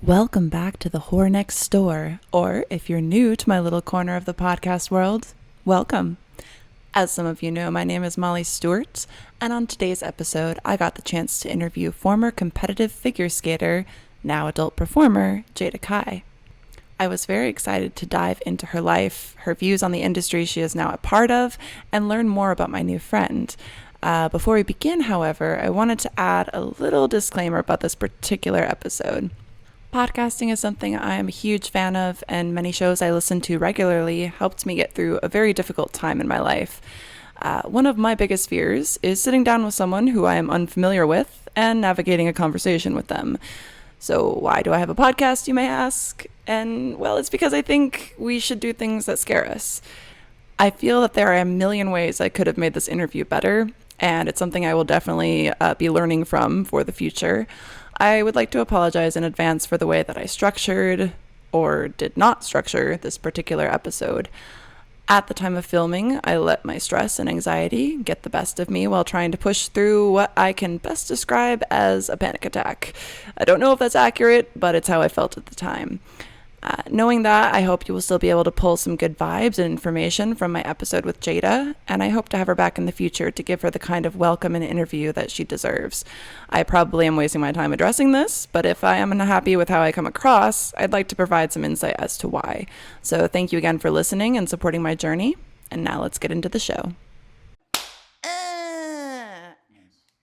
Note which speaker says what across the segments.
Speaker 1: Welcome back to the Whore Next Door, or if you're new to my little corner of the podcast world, welcome. As some of you know, my name is Molly Stewart, and on today's episode, I got the chance to interview former competitive figure skater, now adult performer, Jada Kai. I was very excited to dive into her life, her views on the industry she is now a part of, and learn more about my new friend. Before we begin, however, I wanted to add a little disclaimer about this particular episode. Podcasting is something I am a huge fan of, and many shows I listen to regularly helped me get through a very difficult time in my life. One of my biggest fears is sitting down with someone who I am unfamiliar with and navigating a conversation with them. So why do I have a podcast, you may ask? And well, it's because I think we should do things that scare us. I feel that there are a million ways I could have made this interview better, and it's something I will definitely be learning from for the future. I would like to apologize in advance for the way that I structured or did not structure this particular episode. At the time of filming, I let my stress and anxiety get the best of me while trying to push through what I can best describe as a panic attack. I don't know if that's accurate, but it's how I felt at the time. Knowing that, I hope you will still be able to pull some good vibes and information from my episode with Jada, and I hope to have her back in the future to give her the kind of welcome and interview that she deserves. I probably am wasting my time addressing this, but if I am unhappy with how I come across, I'd like to provide some insight as to why. So thank you again for listening and supporting my journey, and now let's get into the show.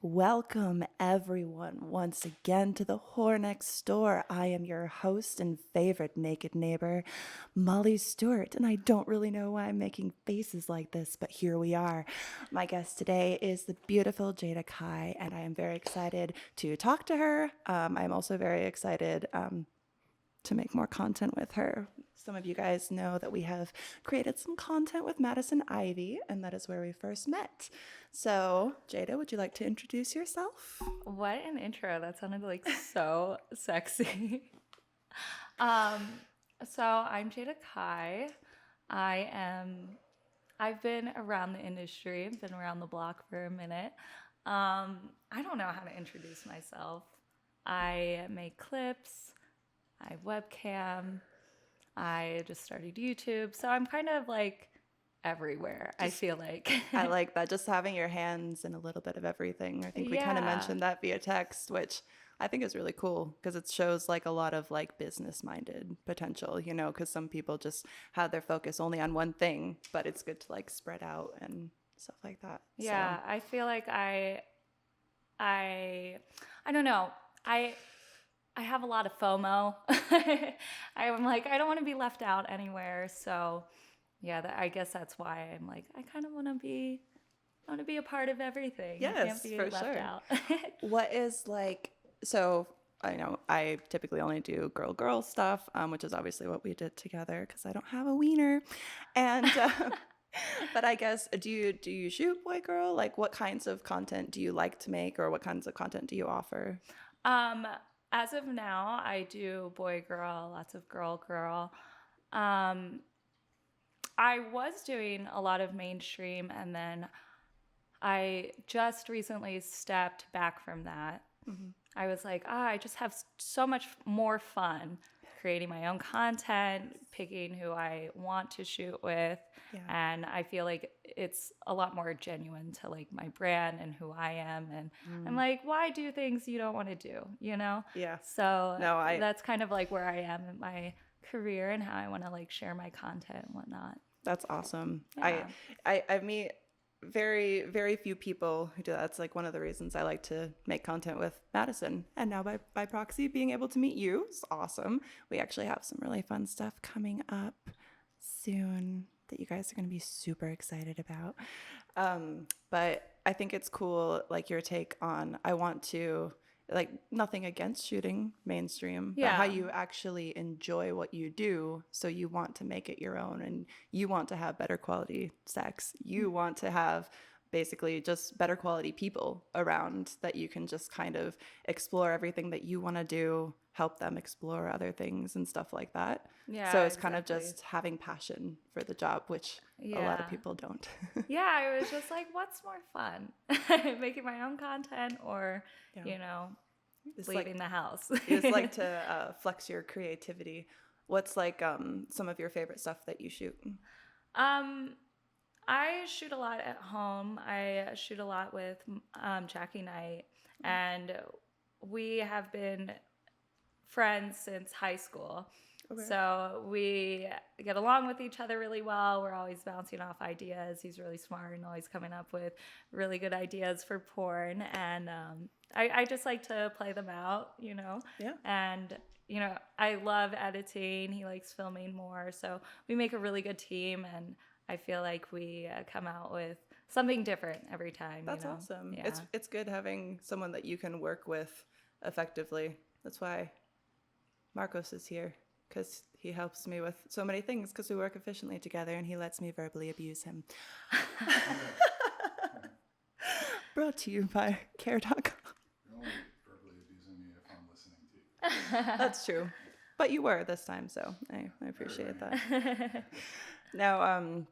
Speaker 1: Welcome, everyone, once again to the Whore Next Door. I am your host and favorite naked neighbor, Molly Stewart, and I don't really know why I'm making faces like this, but here we are. My guest today is the beautiful Jada Kai, and I am very excited to talk to her. I'm also very excited to make more content with her. Some of you guys know that we have created some content with Madison Ivy, and that is where we first met. So, Jada, would you like to introduce yourself?
Speaker 2: What an intro. That sounded like so sexy. So I'm Jada Kai. I've been around the industry, been around the block for a minute. I don't know how to introduce myself. I make clips, I webcam, I just started YouTube. So I'm kind of like everywhere, I feel like.
Speaker 1: I like that, just having your hands in a little bit of everything. I think we kind of mentioned that via text, which I think is really cool because it shows like a lot of like business-minded potential, you know, because some people just have their focus only on one thing, but it's good to like spread out and stuff like that.
Speaker 2: Yeah, so. I feel like I don't know. I have a lot of FOMO. I'm like, I don't want to be left out anywhere. So yeah, I guess that's why I'm like, I kind of want to be a part of everything.
Speaker 1: Yes,
Speaker 2: I can't be
Speaker 1: for
Speaker 2: left
Speaker 1: sure.
Speaker 2: out.
Speaker 1: What is like, so I know I typically only do girl stuff, which is obviously what we did together because I don't have a wiener. And but I guess, do you shoot boy girl? Like, what kinds of content do you like to make, or what kinds of content do you offer?
Speaker 2: As of now, I do boy girl, lots of girl. I was doing a lot of mainstream, and then I just recently stepped back from that. Mm-hmm. I was like, I just have so much more fun creating my own content, picking who I want to shoot with. Yeah. And I feel like it's a lot more genuine to like my brand and who I am. And I'm like, why do things you don't want to do, you know? Yeah. So that's kind of like where I am in my career and how I want to like share my content and whatnot.
Speaker 1: That's awesome. Yeah. I meet very, very few people who do that. It's like one of the reasons I like to make content with Madison. And now by proxy, being able to meet you is awesome. We actually have some really fun stuff coming up soon that you guys are going to be super excited about. But I think it's cool, like your take on, I want to, like, nothing against shooting mainstream, but how you actually enjoy what you do. So you want to make it your own, and you want to have better quality sex. You want to have basically just better quality people around that you can just kind of explore everything that you want to do, help them explore other things and stuff like that. Yeah. So it's kind of just having passion for the job, which a lot of people don't.
Speaker 2: Yeah, I was just like, what's more fun? Making my own content or, you know, leaving the house.
Speaker 1: You just like to flex your creativity. What's like some of your favorite stuff that you shoot?
Speaker 2: I shoot a lot at home. I shoot a lot with Jackie Knight, and we have been friends since high school. Okay. So we get along with each other really well. We're always bouncing off ideas. He's really smart and always coming up with really good ideas for porn. And I just like to play them out, you know?
Speaker 1: Yeah.
Speaker 2: And, you know, I love editing. He likes filming more. So we make a really good team. And I feel like we come out with something different every time.
Speaker 1: That's
Speaker 2: you know?
Speaker 1: awesome.
Speaker 2: Yeah.
Speaker 1: It's good having someone that you can work with effectively. That's why Marcos is here, because he helps me with so many things because we work efficiently together and he lets me verbally abuse him. Brought to you by care.com.
Speaker 3: You're only verbally abusing me if I'm listening to you.
Speaker 1: That's true. But you were this time, so I appreciate that. Now,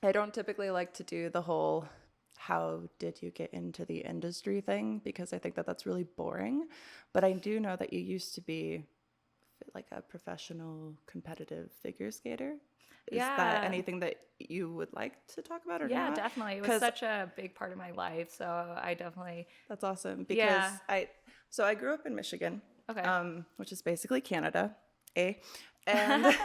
Speaker 1: I don't typically like to do the whole how did you get into the industry thing because I think that that's really boring. But I do know that you used to be like a professional competitive figure skater. Is that anything that you would like to talk about or not?
Speaker 2: Yeah, definitely. It was such a big part of my life, so I definitely...
Speaker 1: That's awesome because I grew up in Michigan, which is basically Canada, and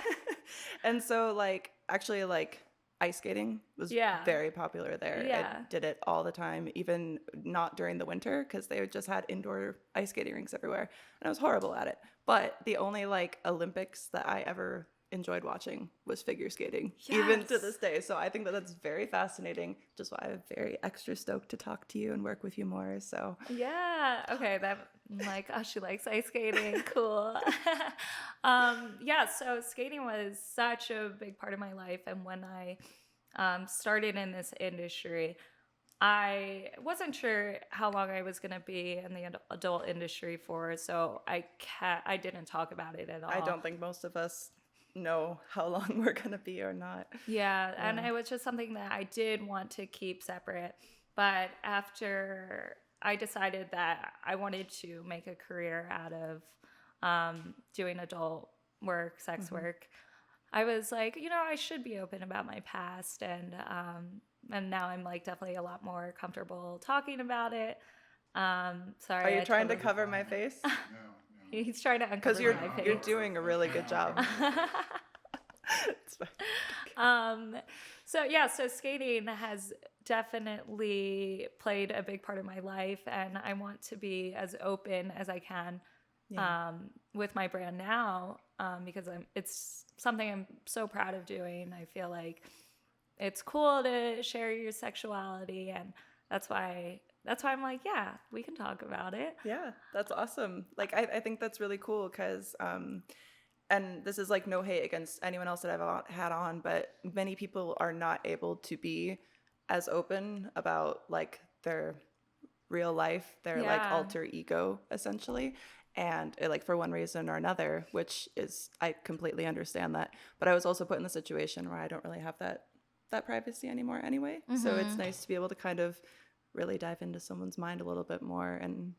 Speaker 1: and so like actually like ice skating was very popular there. I did it all the time, even not during the winter because they just had indoor ice skating rinks everywhere, and I was horrible at it. But the only like Olympics that I ever enjoyed watching was figure skating, even to this day. So I think that that's very fascinating, just why I'm very extra stoked to talk to you and work with you more. So
Speaker 2: okay, that I'm like, oh, she likes ice skating, cool. So skating was such a big part of my life, and when I started in this industry, I wasn't sure how long I was going to be in the adult industry for, so I didn't talk about it at all.
Speaker 1: I don't think most of us know how long we're going to be or not.
Speaker 2: Yeah, and it was just something that I did want to keep separate. But after I decided that I wanted to make a career out of doing adult work, sex work, I was like, you know, I should be open about my past, and now I'm like definitely a lot more comfortable talking about it. Sorry.
Speaker 1: Are you trying to cover my face?
Speaker 3: No.
Speaker 2: He's trying to uncover
Speaker 1: because you're
Speaker 2: my face.
Speaker 1: You're doing a really good job. It's fine.
Speaker 2: So skating has definitely played a big part of my life, and I want to be as open as I can with my brand now, because it's something I'm so proud of doing. I feel like it's cool to share your sexuality, and that's why I'm like, yeah, we can talk about it.
Speaker 1: Yeah, that's awesome. Like, I think that's really cool because, and this is like no hate against anyone else that I've had on, but many people are not able to be as open about like their real life, their like alter ego essentially. And like for one reason or another, which is, I completely understand that. But I was also put in the situation where I don't really have that privacy anymore anyway. Mm-hmm. So it's nice to be able to kind of really dive into someone's mind a little bit more and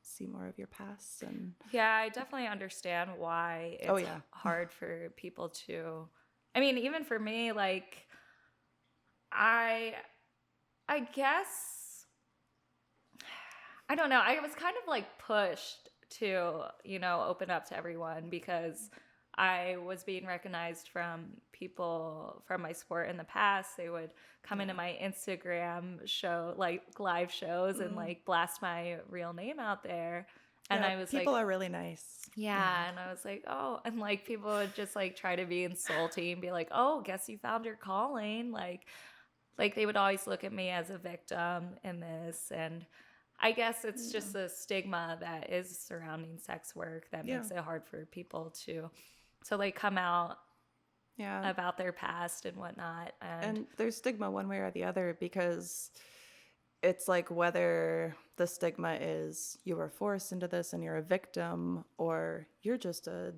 Speaker 1: see more of your past. And
Speaker 2: I definitely understand why it's hard for people to, I mean, even for me, like I guess, I don't know, I was kind of like pushed to, you know, open up to everyone because I was being recognized from people from my sport in the past. They would come into my Instagram show, like live shows, and like blast my real name out there. And I was
Speaker 1: people
Speaker 2: like,
Speaker 1: are really nice.
Speaker 2: Yeah. And I was like, oh, and like people would just like try to be insulting and be like, oh, guess you found your calling. Like they would always look at me as a victim in this. And I guess it's just the stigma that is surrounding sex work that makes it hard for people to like come out about their past and whatnot.
Speaker 1: And there's stigma one way or the other because it's like whether the stigma is you were forced into this and you're a victim, or you're just a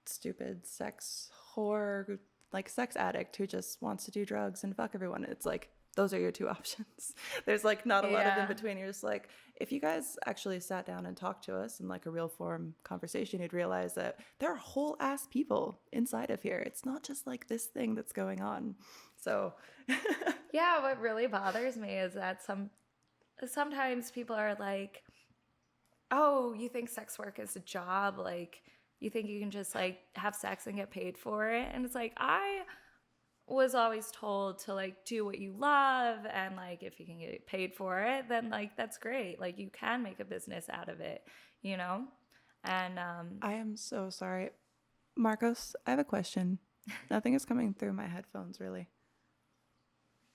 Speaker 1: stupid sex whore, like sex addict who just wants to do drugs and fuck everyone. It's like, those are your two options. There's like not a lot of in between. You're just like, if you guys actually sat down and talked to us in like a real form conversation, you'd realize that there are whole ass people inside of here. It's not just like this thing that's going on. So
Speaker 2: Yeah, what really bothers me is that sometimes people are like, oh, you think sex work is a job? Like, you think you can just like have sex and get paid for it? And it's like, I was always told to like do what you love, and like if you can get paid for it, then like that's great. Like you can make a business out of it, you know? And
Speaker 1: I am so sorry. Marcos, I have a question. Nothing is coming through my headphones, really.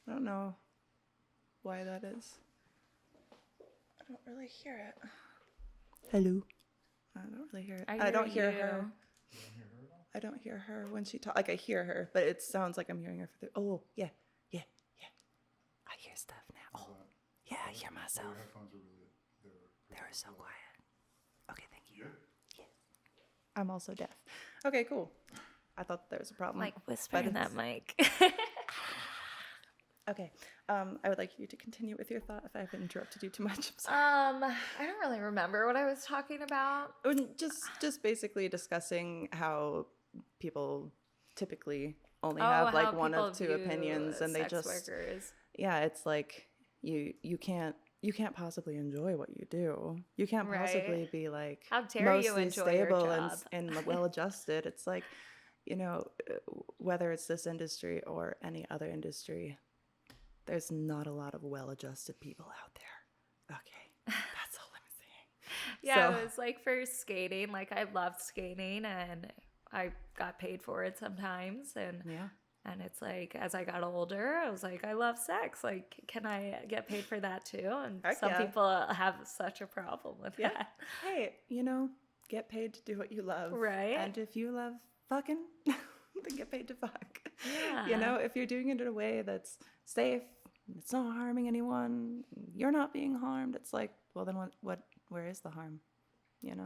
Speaker 1: I don't know why that is. I don't really hear it. Hello. I don't really hear it. I don't hear her.
Speaker 3: You don't hear her at all?
Speaker 1: I don't hear her when she talks. Like, I hear her, but it sounds like I'm hearing her. Oh, yeah. I hear stuff now. Oh, yeah, I hear myself.
Speaker 3: Your headphones are really,
Speaker 1: They were so quiet. Okay, thank you.
Speaker 3: Yeah.
Speaker 1: I'm also deaf. Okay, cool. I thought there was a problem.
Speaker 2: like whisper in that mic.
Speaker 1: Okay. I would like you to continue with your thought if I've interrupted you too much. I'm sorry.
Speaker 2: I don't really remember what I was talking about.
Speaker 1: Just basically discussing how people typically only
Speaker 2: Oh,
Speaker 1: have like
Speaker 2: how
Speaker 1: one of
Speaker 2: people
Speaker 1: two
Speaker 2: view
Speaker 1: opinions, and they
Speaker 2: sex
Speaker 1: just
Speaker 2: workers.
Speaker 1: yeah, it's like you can't possibly enjoy what you do. You can't
Speaker 2: Right.
Speaker 1: possibly be like
Speaker 2: How dare you
Speaker 1: mostly
Speaker 2: enjoy your
Speaker 1: stable
Speaker 2: job?
Speaker 1: and well adjusted. It's like, you know, whether it's this industry or any other industry, there's not a lot of well-adjusted people out there. Okay, that's all I'm saying.
Speaker 2: Yeah,
Speaker 1: So-
Speaker 2: it was like for skating. Like I loved skating, and I got paid for it sometimes.
Speaker 1: Yeah.
Speaker 2: And it's like as I got older, I was like, I love sex. Like, can I get paid for that too? And
Speaker 1: Heck
Speaker 2: some
Speaker 1: yeah.
Speaker 2: people have such a problem with
Speaker 1: Yeah.
Speaker 2: that.
Speaker 1: Hey, get paid to do what you love.
Speaker 2: Right.
Speaker 1: And if you love fucking, then get paid to fuck.
Speaker 2: Yeah.
Speaker 1: If you're doing it in a way that's safe, it's not harming anyone, you're not being harmed, it's like, well, then where is the harm?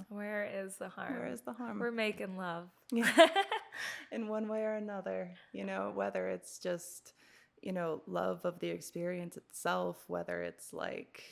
Speaker 2: Where is the harm?
Speaker 1: Where is the harm?
Speaker 2: We're making love.
Speaker 1: Yeah. In one way or another, whether it's just, love of the experience itself, whether it's like,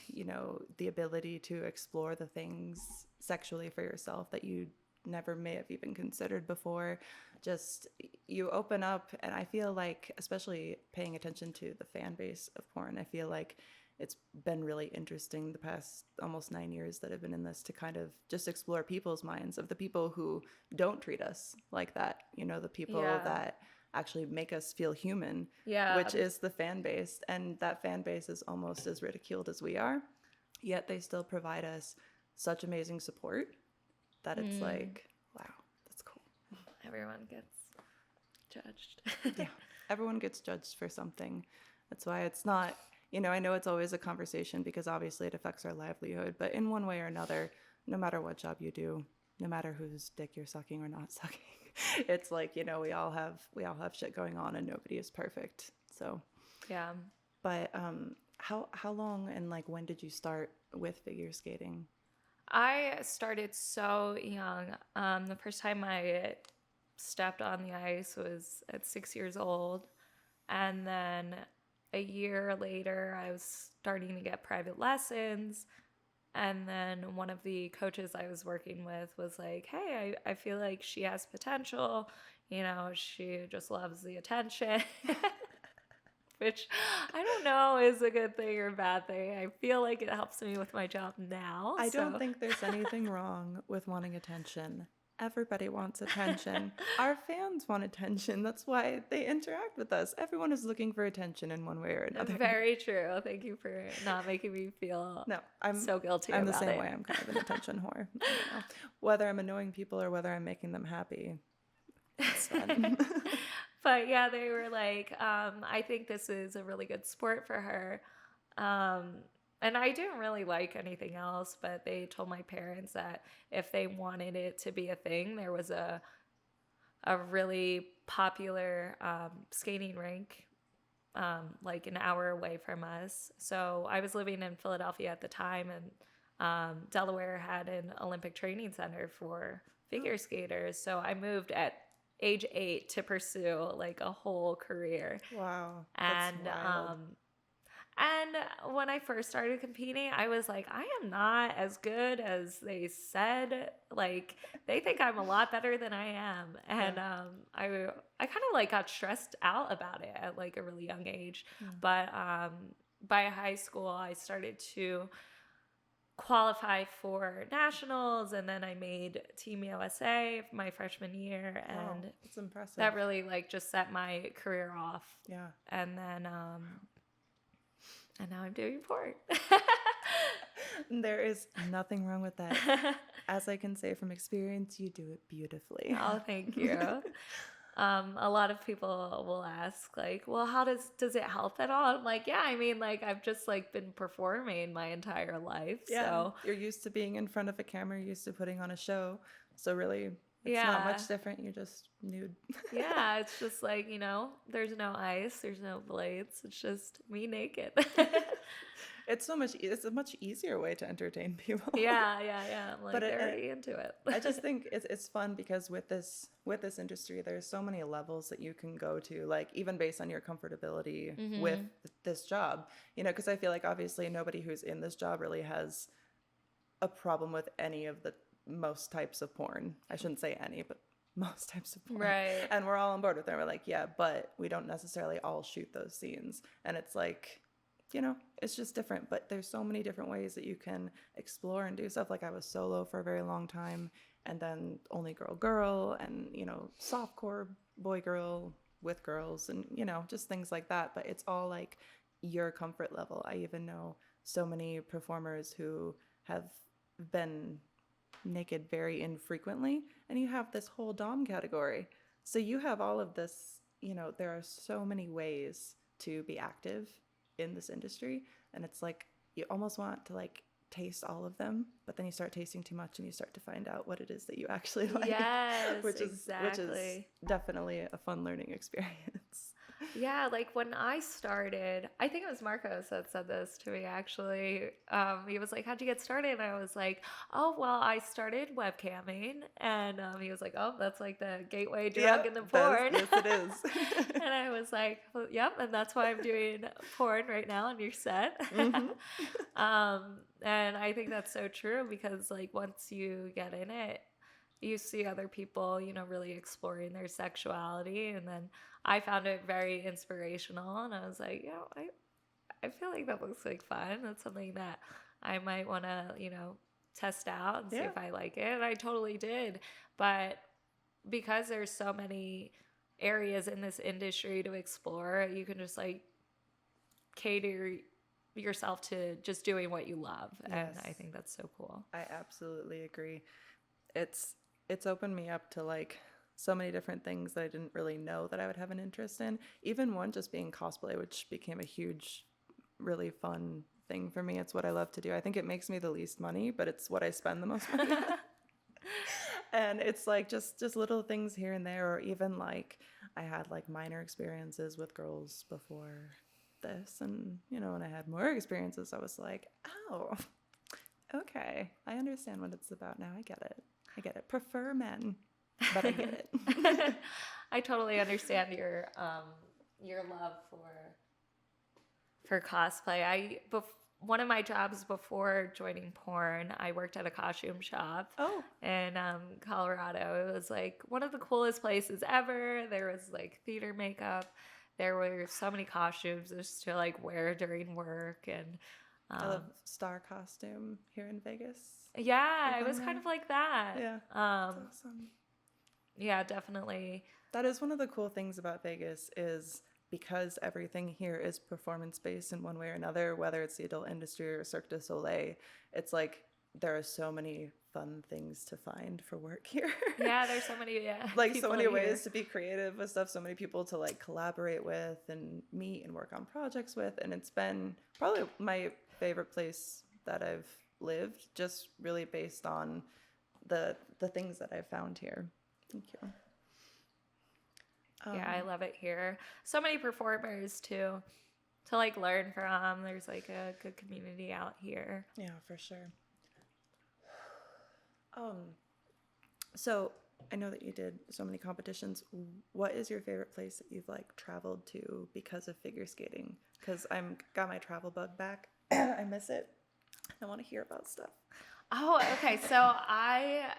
Speaker 1: the ability to explore the things sexually for yourself that you never may have even considered before. Just you open up, and I feel like, especially paying attention to the fan base of porn, I feel like it's been really interesting the past almost 9 years that I've been in this to kind of just explore people's minds of the people who don't treat us like that, the people
Speaker 2: Yeah.
Speaker 1: that actually make us feel human,
Speaker 2: Yeah.
Speaker 1: which is the fan base. And that fan base is almost as ridiculed as we are, yet they still provide us such amazing support that it's like, wow, that's cool.
Speaker 2: Everyone gets judged.
Speaker 1: Yeah, everyone gets judged for something. That's why it's not, I know it's always a conversation because obviously it affects our livelihood, but in one way or another, no matter what job you do, no matter whose dick you're sucking or not sucking, it's like, we all have shit going on, and nobody is perfect. So
Speaker 2: Yeah.
Speaker 1: but how long and like when did you start with figure skating?
Speaker 2: I started so young. The first time I stepped on the ice was at 6 years old. And then a year later, I was starting to get private lessons. And then one of the coaches I was working with was like, hey, I feel like she has potential. She just loves the attention. Which I don't know is a good thing or a bad thing. I feel like it helps me with my job now.
Speaker 1: I don't think there's anything wrong with wanting attention. Everybody wants attention. Our fans want attention. That's why they interact with us. Everyone is looking for attention in one way or another.
Speaker 2: Very true. Thank you for not making me feel
Speaker 1: I'm
Speaker 2: so guilty
Speaker 1: I'm
Speaker 2: about
Speaker 1: the same
Speaker 2: it.
Speaker 1: way. I'm kind of an attention whore. Whether I'm annoying people or whether I'm making them happy, it's fun.
Speaker 2: But yeah, they were like, I think this is a really good sport for her. And I didn't really like anything else, but they told my parents that if they wanted it to be a thing, there was a really popular skating rink like an hour away from us. So I was living in Philadelphia at the time, and Delaware had an Olympic training center for figure skaters. So I moved at age 8 to pursue like a whole career.
Speaker 1: Wow.
Speaker 2: And
Speaker 1: That's wild.
Speaker 2: And when I first started competing, I was like, I am not as good as they said. Like, they think I'm a lot better than I am. And I kind of like got stressed out about it at like a really young age. But by high school, I started to qualify for nationals, and then I made Team USA my freshman year, and
Speaker 1: that's impressive.
Speaker 2: that really like just set my career off.
Speaker 1: Yeah.
Speaker 2: And then and now I'm doing port.
Speaker 1: There is nothing wrong with that. As I can say from experience, you do it beautifully.
Speaker 2: Oh, thank you. A lot of people will ask, like, well, how does it help at all? I'm like, yeah, I mean, like, I've just like been performing my entire life.
Speaker 1: Yeah,
Speaker 2: so
Speaker 1: you're used to being in front of a camera, you're used to putting on a show. So really, it's not much different. You're just nude.
Speaker 2: Yeah, it's just like, there's no ice, there's no blades. It's just me naked.
Speaker 1: It's a much easier way to entertain people.
Speaker 2: Yeah. I'm like,
Speaker 1: But
Speaker 2: they're already into it.
Speaker 1: I just think it's fun because with this industry, there's so many levels that you can go to, like even based on your comfortability with this job, because I feel like obviously nobody who's in this job really has a problem with any of the most types of porn. I shouldn't say any, but most types of porn.
Speaker 2: Right.
Speaker 1: And we're all on board with it. We're like, yeah, but we don't necessarily all shoot those scenes. And it's like, it's just different. But there's so many different ways that you can explore and do stuff. Like I was solo for a very long time, and then only girl, and, softcore boy-girl with girls, and, just things like that. But it's all like your comfort level. I even know so many performers who have been naked very infrequently, and you have this whole dom category. So you have all of this, there are so many ways to be active in this industry, and it's like you almost want to like taste all of them, but then you start tasting too much and you start to find out what it is that you actually like.
Speaker 2: Yes,
Speaker 1: which is
Speaker 2: exactly.
Speaker 1: Definitely a fun learning experience.
Speaker 2: Yeah, like when I started, I think it was Marcos that said this to me actually. He was like, how'd you get started? And I was like, oh, well, I started webcamming. And he was like, oh, that's like the gateway drug in the porn.
Speaker 1: Yes, it is.
Speaker 2: And I was like, well, yep, and that's why I'm doing porn right now on your set. And I think that's so true because like once you get in it, you see other people, really exploring their sexuality. And then I found it very inspirational. And I was like, I feel like that looks like fun. That's something that I might want to, test out and see if I like it. And I totally did. But because there's so many areas in this industry to explore, you can just like cater yourself to just doing what you love.
Speaker 1: Yes.
Speaker 2: And I think that's so cool.
Speaker 1: I absolutely agree. It's opened me up to like so many different things that I didn't really know that I would have an interest in. Even one just being cosplay, which became a huge, really fun thing for me. It's what I love to do. I think it makes me the least money, but it's what I spend the most money on. And it's like just little things here and there, or even like I had like minor experiences with girls before this, and when I had more experiences, I was like, oh, okay, I understand what it's about now. I get it. Prefer men, but I get it.
Speaker 2: I totally understand your love for cosplay. One of my jobs before joining porn, I worked at a costume shop in Colorado. It was like one of the coolest places ever. There was like theater makeup. There were so many costumes just to like wear during work, and
Speaker 1: I love star costume here in Vegas.
Speaker 2: Yeah, it was kind of like that.
Speaker 1: Yeah, that's awesome.
Speaker 2: Yeah, definitely.
Speaker 1: That is one of the cool things about Vegas is because everything here is performance-based in one way or another, whether it's the adult industry or Cirque du Soleil, it's like there are so many fun things to find for work here.
Speaker 2: Yeah, there's so many,
Speaker 1: like so many ways to be creative with stuff, so many people to like collaborate with and meet and work on projects with, and it's been probably my favorite place that I've lived, just really based on the things that I've found here. Thank you.
Speaker 2: Yeah, I love it here. So many performers too to like learn from. There's like a good community out here.
Speaker 1: Yeah, for sure. So I know that you did so many competitions. What is your favorite place that you've like traveled to because of figure skating? Because I'm got my travel bug back. I miss it. I want to hear about stuff.
Speaker 2: Oh, okay. So I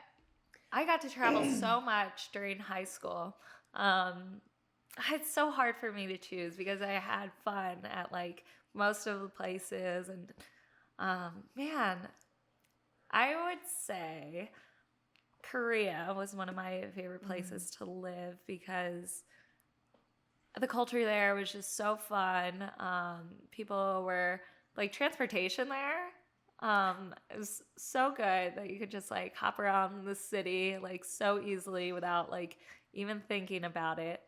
Speaker 2: got to travel so much during high school. It's so hard for me to choose because I had fun at like most of the places, and man, I would say Korea was one of my favorite places to live because the culture there was just so fun. People were like transportation there. It was so good that you could just like hop around the city like so easily without like even thinking about it.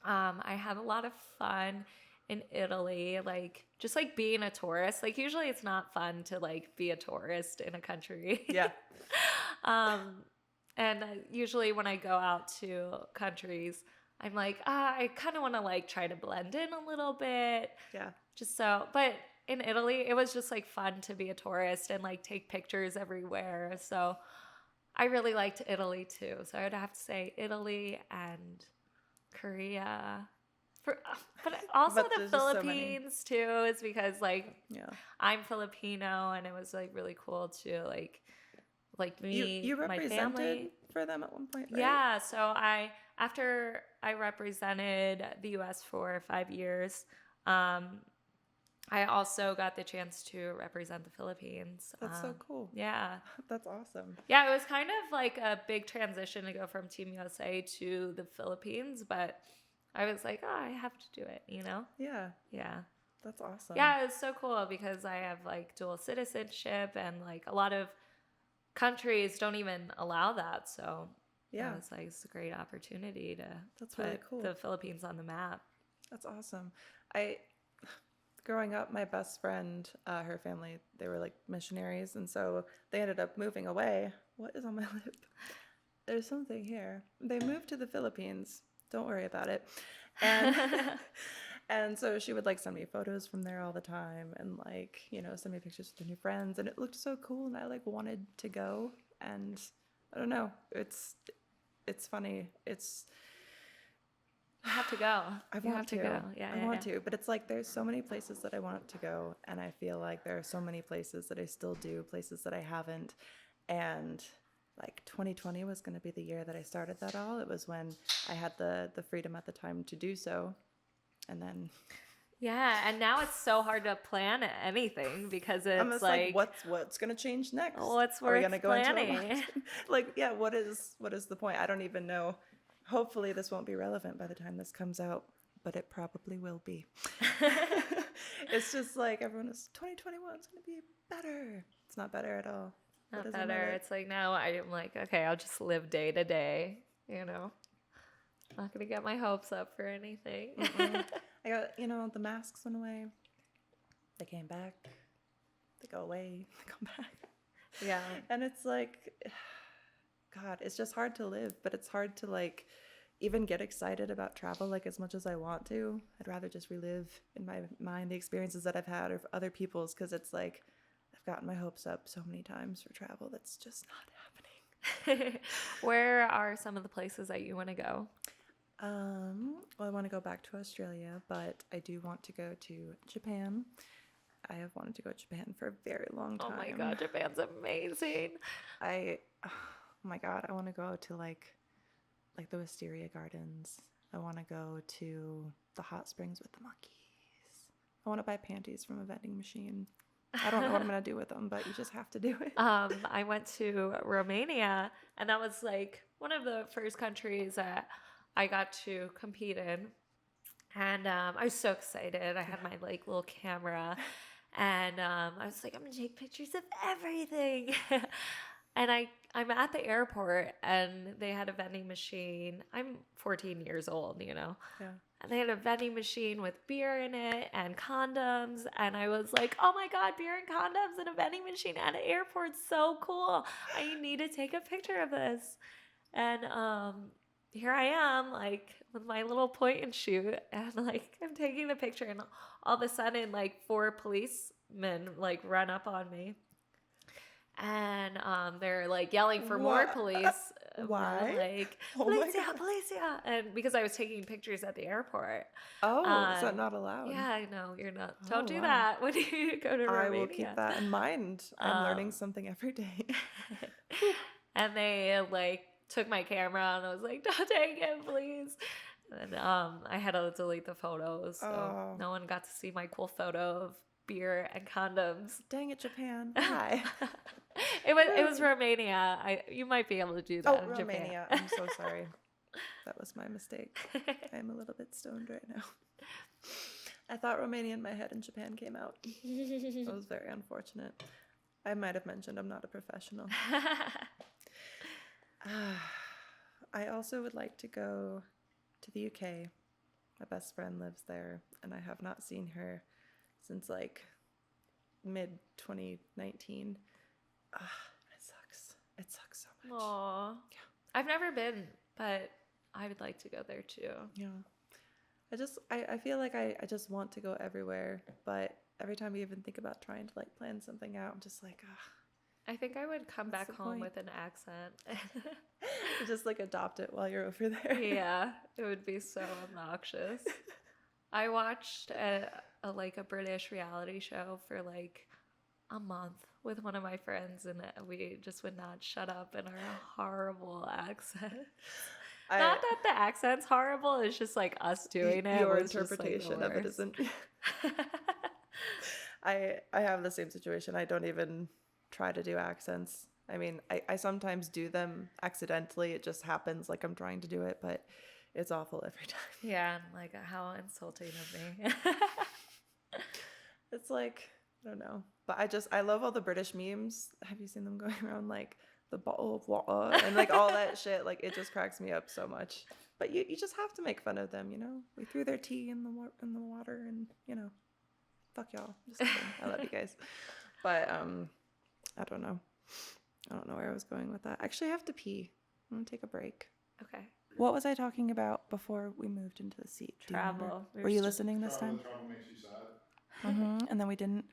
Speaker 2: I had a lot of fun in Italy, like just like being a tourist. Like usually it's not fun to like be a tourist in a country.
Speaker 1: Yeah.
Speaker 2: And usually when I go out to countries, I'm like, I kind of want to like try to blend in a little bit.
Speaker 1: Yeah.
Speaker 2: Just so, but in Italy, it was just like fun to be a tourist and like take pictures everywhere. So I really liked Italy too. So I would have to say Italy and Korea. But also
Speaker 1: But
Speaker 2: the
Speaker 1: there's just so many.
Speaker 2: Philippines too, is because like
Speaker 1: Yeah.
Speaker 2: I'm Filipino and it was like really cool to like meet
Speaker 1: You
Speaker 2: my
Speaker 1: represented
Speaker 2: family.
Speaker 1: for them at one point, right?
Speaker 2: Yeah, so after I represented the US for 5 years, I also got the chance to represent the Philippines.
Speaker 1: That's so cool.
Speaker 2: Yeah.
Speaker 1: That's awesome.
Speaker 2: Yeah, it was kind of like a big transition to go from Team USA to the Philippines, but I was like, oh, I have to do it, you know?
Speaker 1: Yeah.
Speaker 2: Yeah.
Speaker 1: That's awesome.
Speaker 2: Yeah, it was so cool because I have like dual citizenship and like a lot of countries don't even allow that. So
Speaker 1: Yeah.
Speaker 2: it was like it's a great opportunity to
Speaker 1: That's
Speaker 2: put
Speaker 1: really cool.
Speaker 2: the Philippines on the map.
Speaker 1: That's awesome. Growing up, my best friend, her family, they were like missionaries, and so they ended up moving away. What is on my lip? There's something here. They moved to the Philippines. Don't worry about it. And and so she would like send me photos from there all the time, and like send me pictures of their new friends, and it looked so cool, and I like wanted to go, and I don't know. It's funny.
Speaker 2: You have to go.
Speaker 1: I
Speaker 2: You
Speaker 1: want
Speaker 2: have to
Speaker 1: to.
Speaker 2: go. Yeah,
Speaker 1: I want to, but it's like there's so many places that I want to go, and I feel like there are so many places that I still do, places that I haven't, and like 2020 was going to be the year that I started that all. It was when I had the freedom at the time to do so, and then
Speaker 2: Yeah, and now it's so hard to plan anything because
Speaker 1: I'm
Speaker 2: it's
Speaker 1: just like, what's going to change next?
Speaker 2: what's
Speaker 1: Are we
Speaker 2: worth
Speaker 1: going to go
Speaker 2: planning?
Speaker 1: into like, yeah, what is the point? I don't even know. Hopefully this won't be relevant by the time this comes out, but it probably will be. It's just like everyone is 2021 is going to be better. It's not better at all.
Speaker 2: Not better. It's like now I'm like, okay, I'll just live day to day, Not gonna get my hopes up for anything.
Speaker 1: I got, the masks went away. They came back. They go away. They come back.
Speaker 2: Yeah.
Speaker 1: And it's like, God, it's just hard to live, but it's hard to like even get excited about travel like as much as I want to. I'd rather just relive in my mind the experiences that I've had or other people's, because it's like I've gotten my hopes up so many times for travel that's just not happening.
Speaker 2: Where are some of the places that you want to go?
Speaker 1: Well, I want to go back to Australia, but I do want to go to Japan. I have wanted to go to Japan for a very long time.
Speaker 2: Oh my God, Japan's amazing.
Speaker 1: Oh my God, I want to go to like the Wisteria Gardens. I want to go to the hot springs with the monkeys. I want to buy panties from a vending machine. I don't know what I'm going to do with them, but you just have to do it.
Speaker 2: I went to Romania, and that was like one of the first countries that I got to compete in. And I was so excited. I had my like little camera, and I was like, I'm going to take pictures of everything. And I'm at the airport, and they had a vending machine. I'm 14 years old,
Speaker 1: Yeah.
Speaker 2: And they had a vending machine with beer in it and condoms. And I was like, oh my God, beer and condoms in a vending machine at an airport. So cool. I need to take a picture of this. And here I am, like, with my little point and shoot. And, like, I'm taking the picture. And all of a sudden, like, 4 policemen, like, run up on me. And they're, like, yelling for more police
Speaker 1: Why?
Speaker 2: Like,
Speaker 1: Oh my
Speaker 2: policia,
Speaker 1: God.
Speaker 2: policia. And because I was taking pictures at the airport.
Speaker 1: Oh, is that not allowed?
Speaker 2: Yeah, I know. You're not.
Speaker 1: Oh,
Speaker 2: Don't do
Speaker 1: wow.
Speaker 2: that when you go to Romania.
Speaker 1: I will keep that in mind. I'm learning something every day.
Speaker 2: And they like took my camera and I was like, don't take it, please. And I had to delete the photos, so no one got to see my cool photo of beer and condoms.
Speaker 1: Dang it, Japan. Why?
Speaker 2: It was Romania. You might be able to do that in
Speaker 1: Romania.
Speaker 2: Japan.
Speaker 1: I'm so sorry. That was my mistake. I am a little bit stoned right now. I thought Romania in my head and Japan came out. It was very unfortunate. I might have mentioned I'm not a professional. I also would like to go to the UK. My best friend lives there, and I have not seen her since like mid 2019. It sucks. It sucks so much.
Speaker 2: Aww.
Speaker 1: Yeah.
Speaker 2: I've never been, but I would like to go there too.
Speaker 1: Yeah. I feel like I just want to go everywhere, but every time we even think about trying to like plan something out, I'm just like,
Speaker 2: I think I would come
Speaker 1: What's
Speaker 2: back
Speaker 1: the
Speaker 2: home
Speaker 1: point?
Speaker 2: with an accent.
Speaker 1: just like adopt it while you're over there.
Speaker 2: Yeah, it would be so obnoxious. I watched a British reality show for like a month with one of my friends, and we just would not shut up in our horrible accent. Not that the accent's horrible, it's just like us doing it.
Speaker 1: Your
Speaker 2: was just, like, the
Speaker 1: interpretation of it
Speaker 2: worst.
Speaker 1: isn't. I have the same situation. I don't even try to do accents. I mean, I sometimes do them accidentally. It just happens like I'm trying to do it, but it's awful every time.
Speaker 2: Yeah, and like how insulting of me.
Speaker 1: It's like, I don't know. But I love all the British memes. Have you seen them going around like the bottle of water and like all that shit? Like it just cracks me up so much. But you just have to make fun of them, you know? We threw their tea in the water and, you know, fuck y'all. Just kidding. I love you guys. But I don't know. I don't know where I was going with that. Actually, I have to pee. I'm going to take a break.
Speaker 2: Okay.
Speaker 1: What was I talking about before we moved into the seat? Do you remember?
Speaker 2: Travel.
Speaker 1: Were you listening this time?
Speaker 3: Travel makes you sad.
Speaker 1: And then we didn't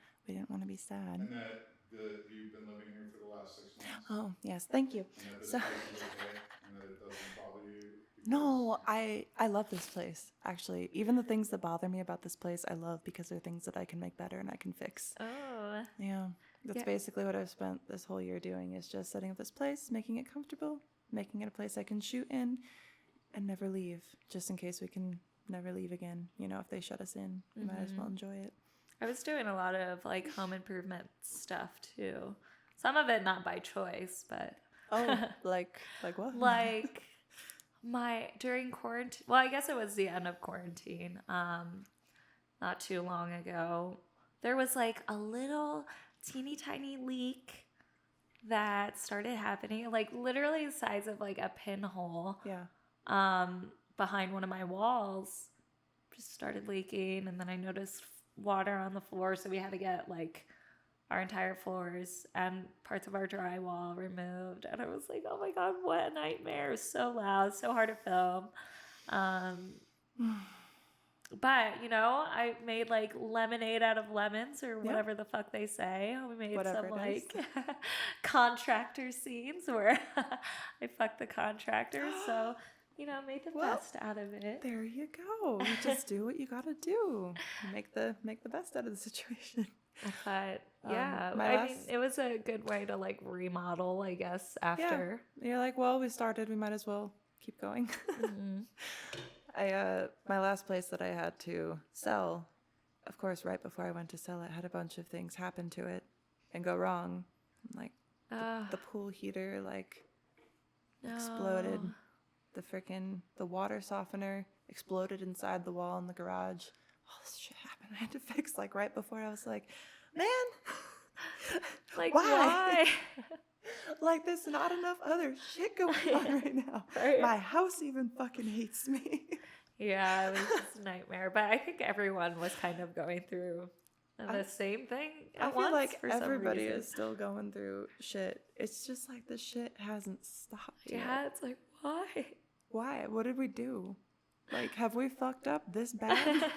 Speaker 1: want to be sad.
Speaker 3: And that you've been living here for the last 6 months.
Speaker 1: Oh, yes. Thank you.
Speaker 3: And that this
Speaker 1: So,
Speaker 3: place is okay. And that it doesn't bother you.
Speaker 1: no, I love this place, actually. Even the things that bother me about this place, I love because they're things that I can make better and I can fix.
Speaker 2: Oh.
Speaker 1: Yeah. That's basically what I've spent this whole year doing, is just setting up this place, making it comfortable, making it a place I can shoot in and never leave, just in case we can never leave again. You know, if they shut us in, we might as well enjoy it.
Speaker 2: I was doing a lot of like home improvement stuff too. Some of it not by choice, but
Speaker 1: Oh, like what?
Speaker 2: like during quarantine. Well, I guess it was the end of quarantine. Not too long ago, there was like a little teeny tiny leak that started happening, like literally the size of like a pinhole.
Speaker 1: Yeah.
Speaker 2: Behind one of my walls, just started leaking, and then I noticed water on the floor, so we had to get like our entire floors and parts of our drywall removed. And I was like, oh my god, what a nightmare. It was so loud, so hard to film. But you know, I made like lemonade out of lemons, or whatever the fuck they say. We made
Speaker 1: Whatever
Speaker 2: some
Speaker 1: it is.
Speaker 2: like contractor scenes where I fucked the contractor, so you know, made the best out of it.
Speaker 1: There you go. You just do what you gotta do. Make the best out of the situation.
Speaker 2: But yeah, I mean, it was a good way to like remodel, I guess, after.
Speaker 1: Yeah. You're like, well, we started, we might as well keep going. My last place that I had to sell, of course, right before I went to sell it, had a bunch of things happen to it and go wrong. Like the pool heater exploded. The water softener exploded inside the wall in the garage. All this shit happened. I had to fix like right before. I was like, man,
Speaker 2: Like,
Speaker 1: why? Like, there's not enough other shit going on right now.
Speaker 2: Right.
Speaker 1: My house even fucking hates me.
Speaker 2: Yeah, it was just a nightmare. But I think everyone was kind of going through the same thing at
Speaker 1: I feel
Speaker 2: once
Speaker 1: like
Speaker 2: for some
Speaker 1: everybody
Speaker 2: reason.
Speaker 1: is still going through shit. It's just like the shit hasn't stopped yet.
Speaker 2: Yeah, it's like, why?
Speaker 1: Why? What did we do? Like, have we fucked up this bad?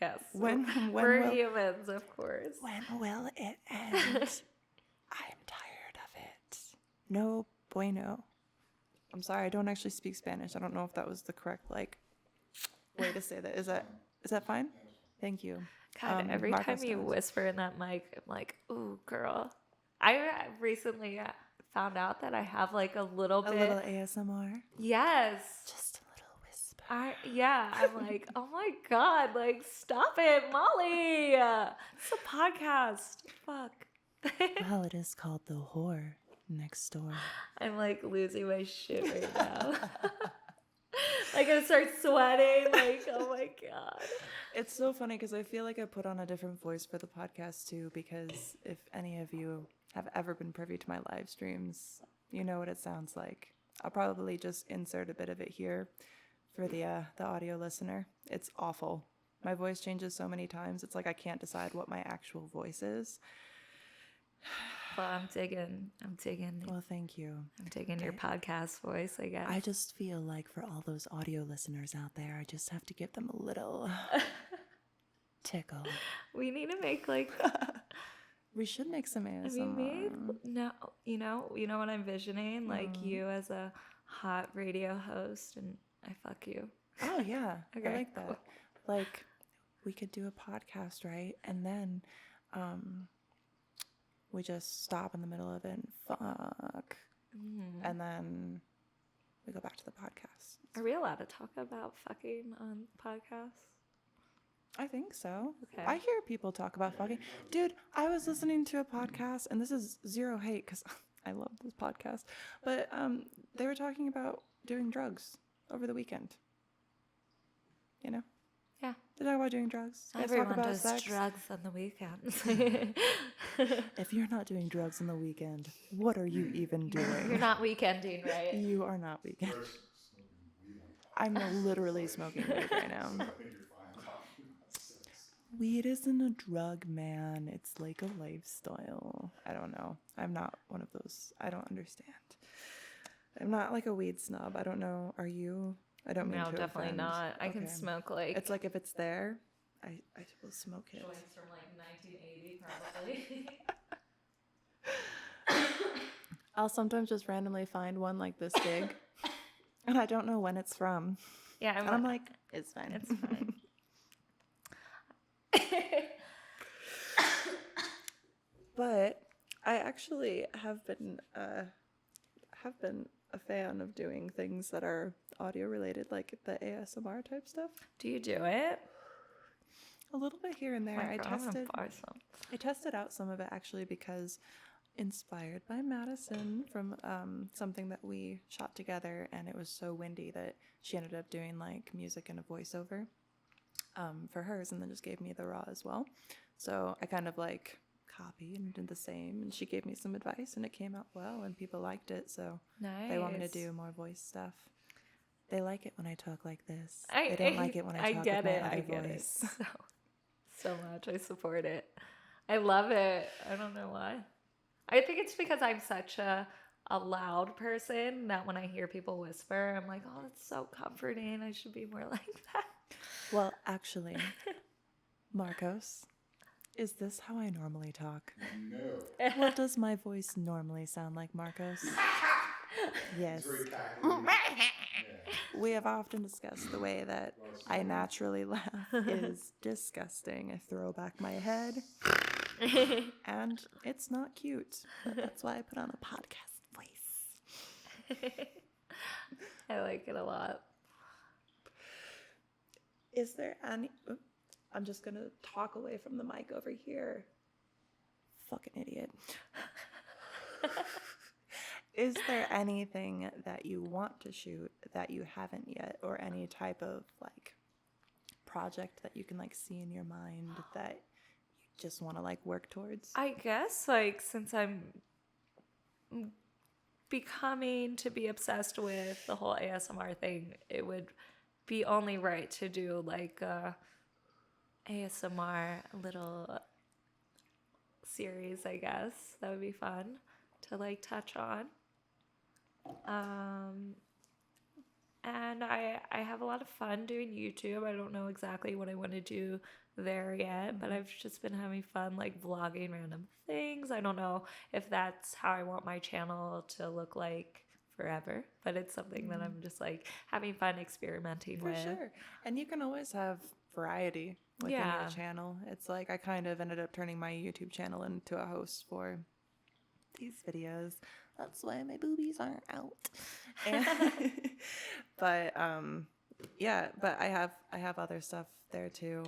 Speaker 2: Yes.
Speaker 1: When
Speaker 2: We're
Speaker 1: will,
Speaker 2: humans, of course.
Speaker 1: when will it end? I'm tired of it. No bueno. I'm sorry, I don't actually speak Spanish. I don't know if that was the correct like way to say that. Is that fine? Thank you.
Speaker 2: God, every
Speaker 1: Marcos
Speaker 2: time you
Speaker 1: knows.
Speaker 2: whisper in that mic, I'm like, ooh, girl. I recently found out that I have like a little
Speaker 1: A
Speaker 2: bit.
Speaker 1: little ASMR.
Speaker 2: Yes.
Speaker 1: Just a little whisper.
Speaker 2: I'm like, oh my God, like, stop it, Molly. It's a podcast. Fuck.
Speaker 1: Well, it is called The Whore Next Door.
Speaker 2: I'm like losing my shit right now. Like, I start sweating. Like, oh my God.
Speaker 1: It's so funny because I feel like I put on a different voice for the podcast too, because if any of you have ever been privy to my live streams, you know what it sounds like. I'll probably just insert a bit of it here for the audio listener. It's awful. My voice changes so many times. It's like I can't decide what my actual voice is.
Speaker 2: Well, I'm digging.
Speaker 1: Well, thank you.
Speaker 2: I'm digging your podcast voice, I guess.
Speaker 1: I just feel like for all those audio listeners out there, I just have to give them a little tickle.
Speaker 2: We need to make like.
Speaker 1: We should make some ASMR.
Speaker 2: I mean, no, you know what I'm visioning, like you as a hot radio host, and I fuck you.
Speaker 1: Oh yeah,
Speaker 2: Okay,
Speaker 1: I like that.
Speaker 2: cool.
Speaker 1: Like, we could do a podcast, right? And then, we just stop in the middle of it and fuck, and then we go back to the podcast.
Speaker 2: Are we allowed to talk about fucking on podcasts?
Speaker 1: I think so.
Speaker 2: Okay.
Speaker 1: I hear people talk about fucking. Dude, I was listening to a podcast, and this is zero hate because I love this podcast, but they were talking about doing drugs over the weekend. You know?
Speaker 2: Yeah.
Speaker 1: They talk about doing drugs. They
Speaker 2: Everyone
Speaker 1: talk about
Speaker 2: does
Speaker 1: sex.
Speaker 2: drugs on the weekends.
Speaker 1: If you're not doing drugs on the weekend, what are you even doing?
Speaker 2: You're not weekending, right?
Speaker 1: You are not weekend.
Speaker 3: First, smoking weed
Speaker 1: I'm literally smoking weed right now.
Speaker 3: I think you're fine talking about sex.
Speaker 1: Weed isn't a drug, man. It's like a lifestyle. I don't know. I'm not one of those. I don't understand. I'm not like a weed snob. I don't know. Are you? I don't mean
Speaker 2: No,
Speaker 1: to
Speaker 2: definitely
Speaker 1: offend.
Speaker 2: not. I can
Speaker 1: Okay.
Speaker 2: smoke like.
Speaker 1: It's like if it's there, I will smoke it.
Speaker 2: joints from like 1980, probably.
Speaker 1: I'll sometimes just randomly find one like this big, and I don't know when it's from.
Speaker 2: Yeah,
Speaker 1: And I'm like, it's fine.
Speaker 2: it's fine.
Speaker 1: But I actually have been a fan of doing things that are audio related, like the ASMR type stuff.
Speaker 2: Do you do it?
Speaker 1: A little bit here and there.
Speaker 2: My God, I'm gonna buy some.
Speaker 1: I tested out some of it actually because inspired by Madison from something that we shot together, and it was so windy that she ended up doing like music and a voiceover for hers, and then just gave me the raw as well. So I kind of like copied and did the same, and she gave me some advice, and it came out well, and people liked it. So they want me to do more voice stuff. They like it when I talk like this. They don't like it when I talk with my other voice.
Speaker 2: So much. I support it. I love it. I don't know why. I think it's because I'm such a loud person that when I hear people whisper, I'm like, oh, that's so comforting. I should be more like that.
Speaker 1: Well, actually, Marcos, is this how I normally talk?
Speaker 3: No.
Speaker 1: What does my voice normally sound like, Marcos? Yes.
Speaker 3: It's very cackling. Yeah.
Speaker 1: We have often discussed the way that I naturally laugh is disgusting. I throw back my head, and it's not cute. But that's why I put on a podcast voice.
Speaker 2: I like it a lot.
Speaker 1: Is there any... Oop, I'm just going to talk away from the mic over here. Fucking idiot. Is there anything that you want to shoot that you haven't yet, or any type of like project that you can like see in your mind that you just want to like work towards?
Speaker 2: I guess like since I'm becoming to be obsessed with the whole ASMR thing, it would be only right to do like a ASMR little series, I guess. That would be fun to like touch on. And I have a lot of fun doing YouTube. I don't know exactly what I want to do there yet, but I've just been having fun like vlogging random things. I don't know if that's how I want my channel to look like forever, but it's something that I'm just like having fun experimenting
Speaker 1: For
Speaker 2: with.
Speaker 1: sure. And you can always have variety within your channel. It's like I kind of ended up turning my YouTube channel into a host for these videos. That's why my boobies aren't out. And, but but I have other stuff there too.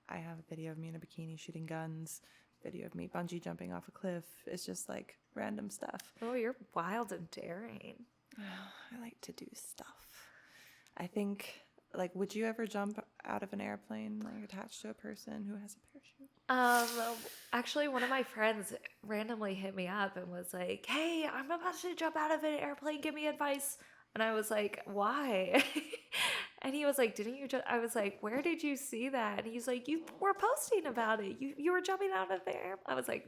Speaker 1: I have a video of me in a bikini shooting guns, video of me bungee jumping off a cliff. It's just like random stuff.
Speaker 2: Oh, you're wild and daring.
Speaker 1: I like to do stuff. I think, like, would you ever jump out of an airplane, like, attached to a person who has a parachute?
Speaker 2: Actually, one of my friends randomly hit me up and was like, "Hey, I'm about to jump out of an airplane. Give me advice." And I was like, "Why?" And he was like, "Didn't you just?" I was like, "Where did you see that?" And he's like, "You were posting about it. You were jumping out of the airplane." I was like,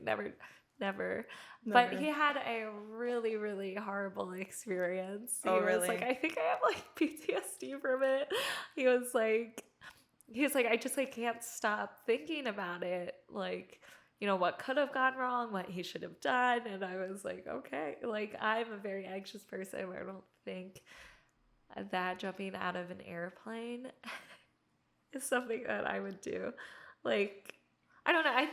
Speaker 2: Never. But he had a really, really horrible experience. He was like, I think I have like PTSD from it. He was like, I just like can't stop thinking about it. Like, you know, what could have gone wrong, what he should have done. And I was like, okay. Like, I'm a very anxious person. I don't think that jumping out of an airplane is something that I would do. Like, I don't know. I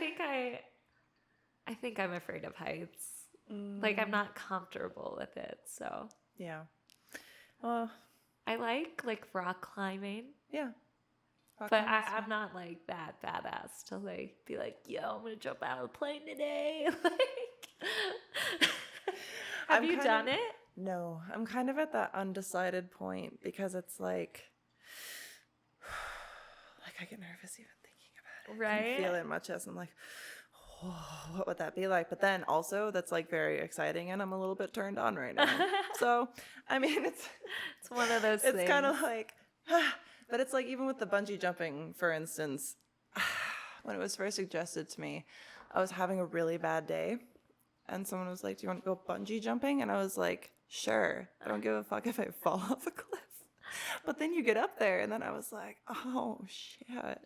Speaker 2: think I'm afraid of heights. Like, I'm not comfortable with it, so.
Speaker 1: Yeah. Well,
Speaker 2: I like rock climbing.
Speaker 1: Yeah.
Speaker 2: But I'm not, like, that badass to, like, be like, yo, I'm going to jump out of the plane today. Like, have you done it?
Speaker 1: No. I'm kind of at that undecided point because it's like I get nervous even thinking about it.
Speaker 2: Right?
Speaker 1: I can feel it in my chest. I'm like, oh, what would that be like? But then also that's like very exciting and I'm a little bit turned on right now. So, I mean, it's
Speaker 2: one of those things.
Speaker 1: It's kind of like, but it's like even with the bungee jumping, for instance, when it was first suggested to me, I was having a really bad day and someone was like, do you want to go bungee jumping? And I was like, sure. I don't give a fuck if I fall off a cliff. But then you get up there and then I was like, oh shit,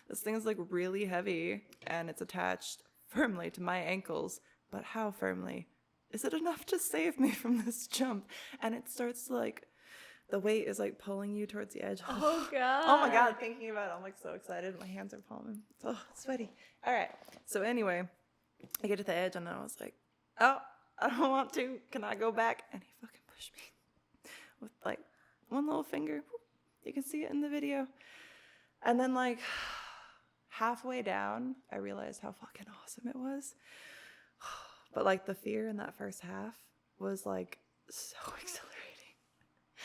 Speaker 1: this thing is like really heavy and it's attached firmly to my ankles, but how firmly? Is it enough to save me from this jump? And it starts to like, the weight is like pulling you towards the edge.
Speaker 2: Oh God.
Speaker 1: Oh my God, thinking about it, I'm like so excited. My hands are palming. It's so sweaty. All right. So anyway, I get to the edge and I was like, oh, I don't want to. Can I go back? And he fucking pushed me with like one little finger. You can see it in the video. And then like halfway down, I realized how fucking awesome it was. But like the fear in that first half was like so exhilarating.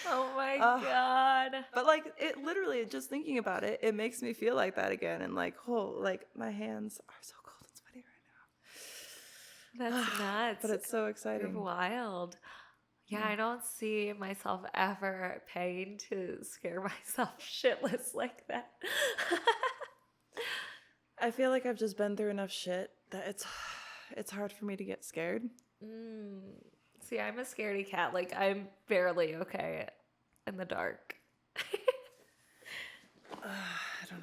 Speaker 2: Oh my God.
Speaker 1: But like it literally, just thinking about it, it makes me feel like that again. And like, oh, like my hands are so cold and sweaty right now.
Speaker 2: That's nuts.
Speaker 1: But it's so exciting.
Speaker 2: You're wild. Yeah, I don't see myself ever paying to scare myself shitless like that.
Speaker 1: I feel like I've just been through enough shit that it's hard for me to get scared.
Speaker 2: See, I'm a scaredy cat. Like, I'm barely okay in the dark.
Speaker 1: I don't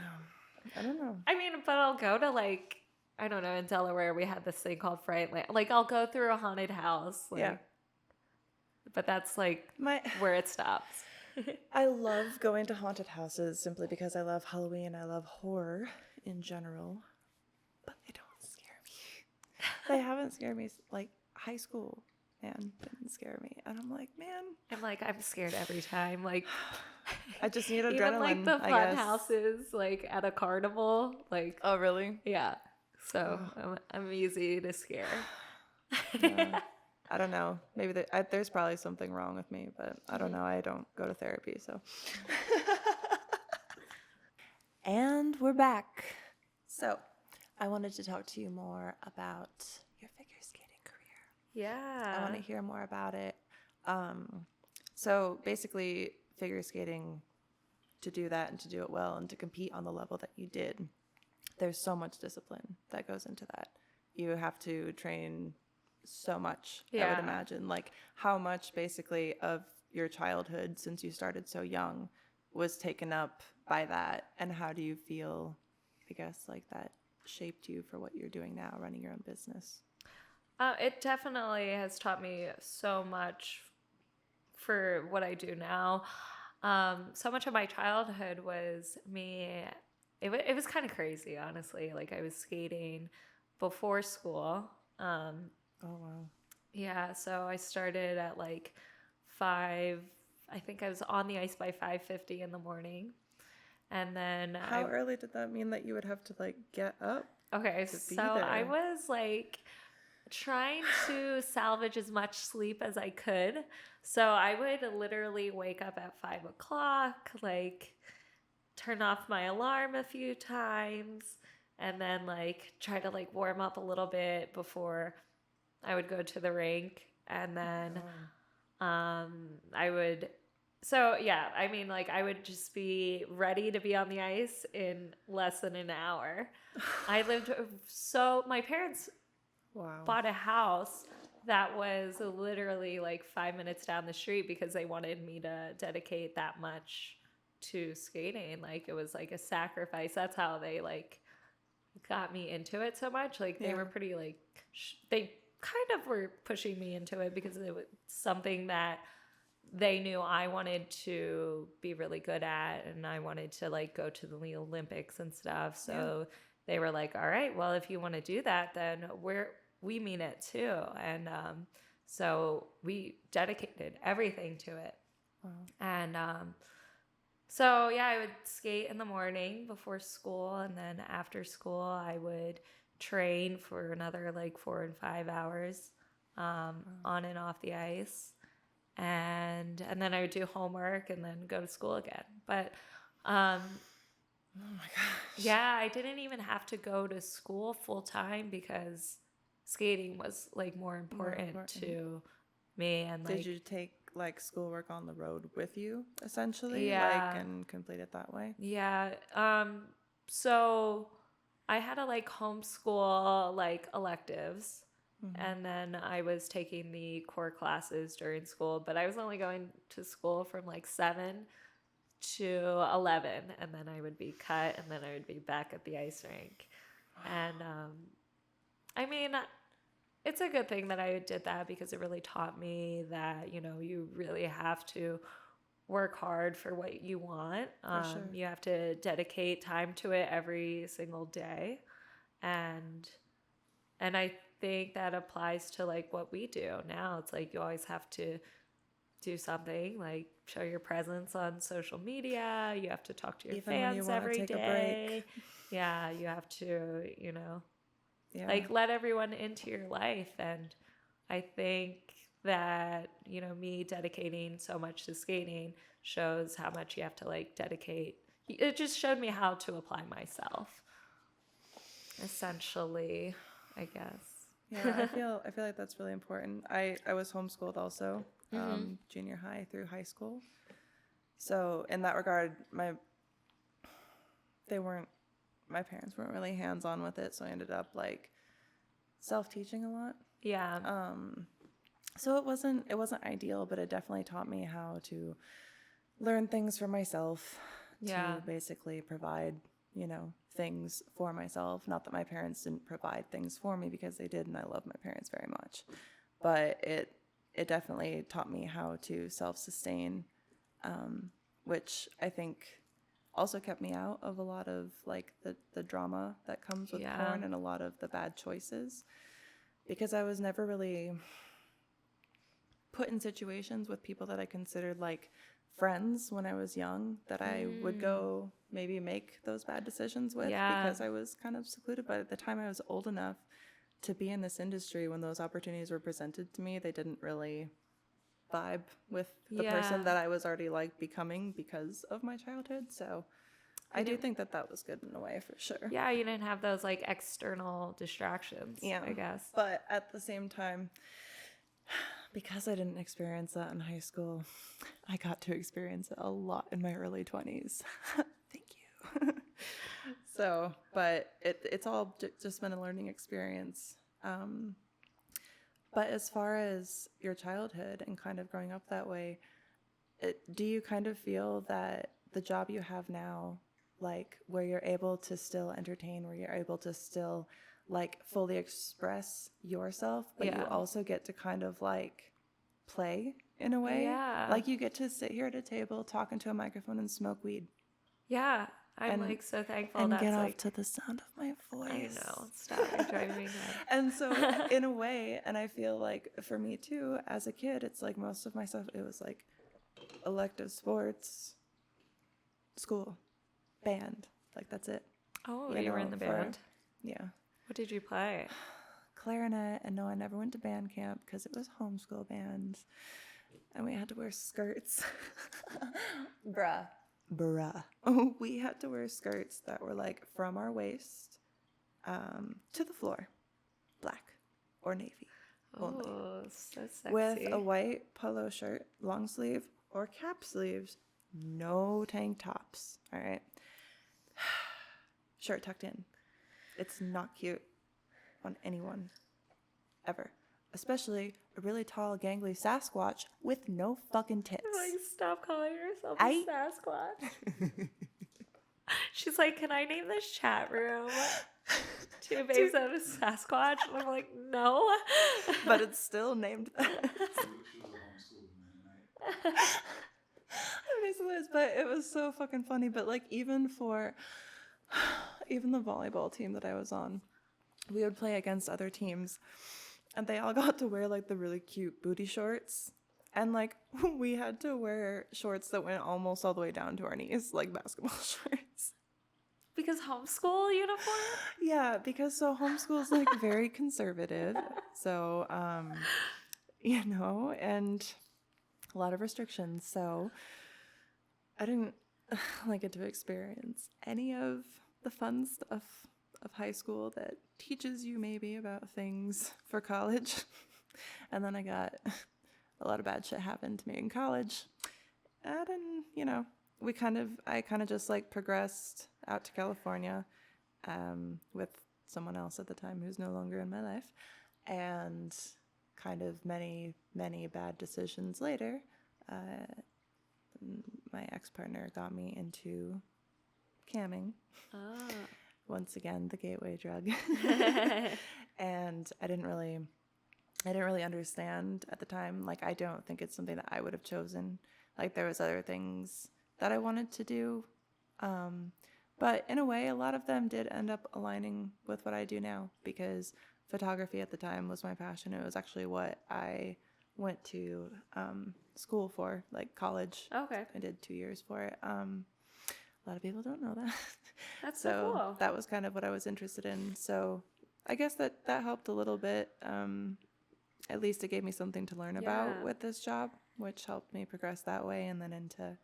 Speaker 1: know.
Speaker 2: I mean, but I'll go to like, I don't know, in Delaware we had this thing called Fright Land. Like, I'll go through a haunted house. Like,
Speaker 1: yeah.
Speaker 2: But that's like where it stops.
Speaker 1: I love going to haunted houses simply because I love Halloween. I love horror in general. But they don't scare me. They haven't scared me. Like, high school, man, didn't scare me. And I'm like, man.
Speaker 2: I'm scared every time. Like,
Speaker 1: I just need adrenaline.
Speaker 2: Even like the fun houses, like at a carnival. Like,
Speaker 1: oh, really?
Speaker 2: Yeah. So I'm easy to scare.
Speaker 1: I don't know. Maybe there's probably something wrong with me, but I don't know. I don't go to therapy, so. And we're back. So, I wanted to talk to you more about your figure skating career.
Speaker 2: Yeah.
Speaker 1: I want to hear more about it. So, basically, figure skating, to do that and to do it well and to compete on the level that you did, there's so much discipline that goes into that. You have to train so much, I would imagine. Like, how much basically of your childhood, since you started so young, was taken up by that, and how do you feel, I guess, like that shaped you for what you're doing now, running your own business?
Speaker 2: It definitely has taught me so much for what I do now. So much of my childhood was me. It was kind of crazy, honestly. Like I was skating before school.
Speaker 1: Oh, wow.
Speaker 2: Yeah, so I started at like 5. I think I was on the ice by 5:50 in the morning. And then
Speaker 1: How early did that mean that you would have to like get up
Speaker 2: okay,
Speaker 1: to be
Speaker 2: so I
Speaker 1: there?
Speaker 2: was like trying to salvage as much sleep as I could. So I would literally wake up at 5 o'clock, like turn off my alarm a few times, and then like try to like warm up a little bit before I would go to the rink. And then I would, so yeah, I mean, like I would just be ready to be on the ice in less than an hour. I lived, so my parents
Speaker 1: Wow.
Speaker 2: bought a house that was literally like 5 minutes down the street because they wanted me to dedicate that much to skating. Like it was like a sacrifice. That's how they like got me into it so much. Like they were pretty like, they kind of were pushing me into it because it was something that they knew I wanted to be really good at, and I wanted to like go to the Olympics and stuff. So they were like, all right, well, if you want to do that, then we mean it too. And so we dedicated everything to it.
Speaker 1: Wow.
Speaker 2: And so yeah, I would skate in the morning before school, and then after school I would train for another like 4 and 5 hours on and off the ice. And then I would do homework and then go to school again. But
Speaker 1: Oh my gosh.
Speaker 2: yeah, I didn't even have to go to school full time because skating was like more important to me. And like,
Speaker 1: did you take like schoolwork on the road with you essentially?
Speaker 2: Yeah.
Speaker 1: Like and complete it that way?
Speaker 2: yeah, so I had to like homeschool like electives. And then I was taking the core classes during school, but I was only going to school from like 7 to 11, and then I would be cut, and then I would be back at the ice rink. And I mean, it's a good thing that I did that because it really taught me that, you know, you really have to work hard for what you want.
Speaker 1: Sure.
Speaker 2: You have to dedicate time to it every single day. And I think that applies to like what we do now. It's like you always have to do something, like show your presence on social media. You have to talk to your
Speaker 1: Even when you
Speaker 2: fans
Speaker 1: wanna
Speaker 2: every
Speaker 1: take a
Speaker 2: day.
Speaker 1: break.
Speaker 2: Yeah, you have to, you know,
Speaker 1: Yeah.
Speaker 2: like let everyone into your life. And I think that, you know, me dedicating so much to skating shows how much you have to like dedicate. It just showed me how to apply myself, essentially, I guess.
Speaker 1: Yeah, I feel like that's really important. I was homeschooled also, junior high through high school. So in that regard, my parents weren't really hands on with it, so I ended up like self-teaching a lot.
Speaker 2: Yeah.
Speaker 1: So it wasn't ideal, but it definitely taught me how to learn things for myself, to basically provide, you know, things for myself. Not that my parents didn't provide things for me, because they did, and I love my parents very much. But it definitely taught me how to self-sustain, which I think also kept me out of a lot of like the drama that comes with porn and a lot of the bad choices, because I was never really put in situations with people that I considered like friends when I was young, that I would go maybe make those bad decisions with, because I was kind of secluded. But at the time I was old enough to be in this industry, when those opportunities were presented to me, they didn't really vibe with the person that I was already like becoming because of my childhood. So I do think that was good in a way, for sure.
Speaker 2: Yeah, you didn't have those like external distractions, I guess.
Speaker 1: But at the same time, because I didn't experience that in high school, I got to experience it a lot in my early 20s. Thank you. So, but it's all just been a learning experience. But as far as your childhood and kind of growing up that way, do you kind of feel that the job you have now, like where you're able to still entertain, where you're able to still like fully express yourself, but you also get to kind of like play in a way.
Speaker 2: Yeah.
Speaker 1: Like, you get to sit here at a table talking to a microphone and smoke weed.
Speaker 2: Yeah. I'm
Speaker 1: And-
Speaker 2: like so thankful
Speaker 1: And
Speaker 2: that's
Speaker 1: get off
Speaker 2: like
Speaker 1: to the sound of my voice.
Speaker 2: I know. Stop. You're driving me nuts.
Speaker 1: And so, in a way, and I feel like for me too, as a kid, it's like most of my stuff, it was like elective sports, school, band. Like, that's it.
Speaker 2: Oh,
Speaker 1: You
Speaker 2: you were
Speaker 1: know,
Speaker 2: in the
Speaker 1: for-
Speaker 2: band?
Speaker 1: Yeah.
Speaker 2: What did you play?
Speaker 1: Clarinet, and no, I never went to band camp because it was homeschool band, and we had to wear skirts. Bruh. We had to wear skirts that were like from our waist to the floor, black or navy only,
Speaker 2: Oh, so sexy.
Speaker 1: with a white polo shirt, long sleeve or cap sleeves, no tank tops. All right, shirt tucked in. It's not cute on anyone ever, especially a really tall, gangly Sasquatch with no fucking tits.
Speaker 2: Like, stop calling yourself a Sasquatch. She's like, can I name this chat room Two Babes and a Sasquatch? And I'm like, no.
Speaker 1: But it's still named that.
Speaker 3: She was a homeschooled Mennonite.
Speaker 1: It basically is, but it was so fucking funny. But like, even the volleyball team that I was on, we would play against other teams, and they all got to wear like the really cute booty shorts, and like we had to wear shorts that went almost all the way down to our knees, like basketball shorts.
Speaker 2: Because homeschool uniform?
Speaker 1: Yeah, because so homeschool's like very conservative, so you know, and a lot of restrictions. So I didn't like get to experience any of the fun stuff of high school that teaches you maybe about things for college. And then a lot of bad shit happened to me in college. And then, you know, I kind of just like progressed out to California with someone else at the time who's no longer in my life. And kind of many, many bad decisions later, my ex-partner got me into camming.
Speaker 2: Oh.
Speaker 1: Once again, the gateway drug. And I didn't really understand at the time. Like, I don't think it's something that I would have chosen. Like, there was other things that I wanted to do. But in a way, a lot of them did end up aligning with what I do now, because photography at the time was my passion. It was actually what I went to school for, like college.
Speaker 2: Okay.
Speaker 1: I did 2 years for it. A lot of people don't know that.
Speaker 2: That's so cool.
Speaker 1: That was kind of what I was interested in. So I guess that helped a little bit. At least it gave me something to learn about with this job, which helped me progress that way, and then into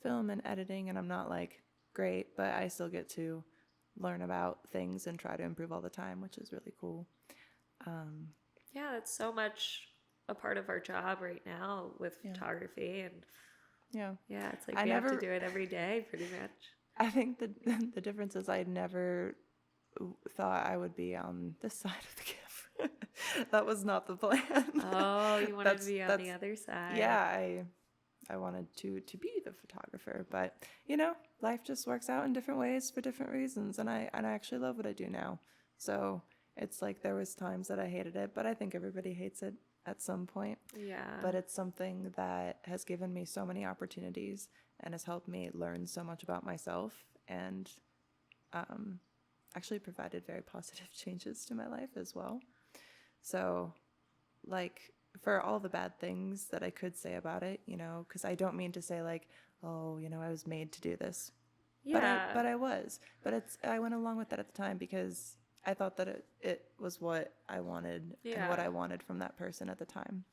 Speaker 1: film and editing. And I'm not like great, but I still get to learn about things and try to improve all the time, which is really cool.
Speaker 2: Yeah, that's so much a part of our job right now with photography, and
Speaker 1: yeah,
Speaker 2: it's like we have to do it every day pretty much.
Speaker 1: I think the difference is I never thought I would be on this side of the camera. That was not the plan.
Speaker 2: Oh, you wanted to be on the other side.
Speaker 1: Yeah, I wanted to be the photographer, but you know, life just works out in different ways for different reasons, and I actually love what I do now. So it's like there was times that I hated it, but I think everybody hates it at some point.
Speaker 2: Yeah.
Speaker 1: But it's something that has given me so many opportunities and has helped me learn so much about myself, and actually provided very positive changes to my life as well. So, like, for all the bad things that I could say about it, you know, because I don't mean to say like, oh, you know, I was made to do this.
Speaker 2: Yeah.
Speaker 1: But I was. But I went along with that at the time because I thought that it was what I wanted and what I wanted from that person at the time.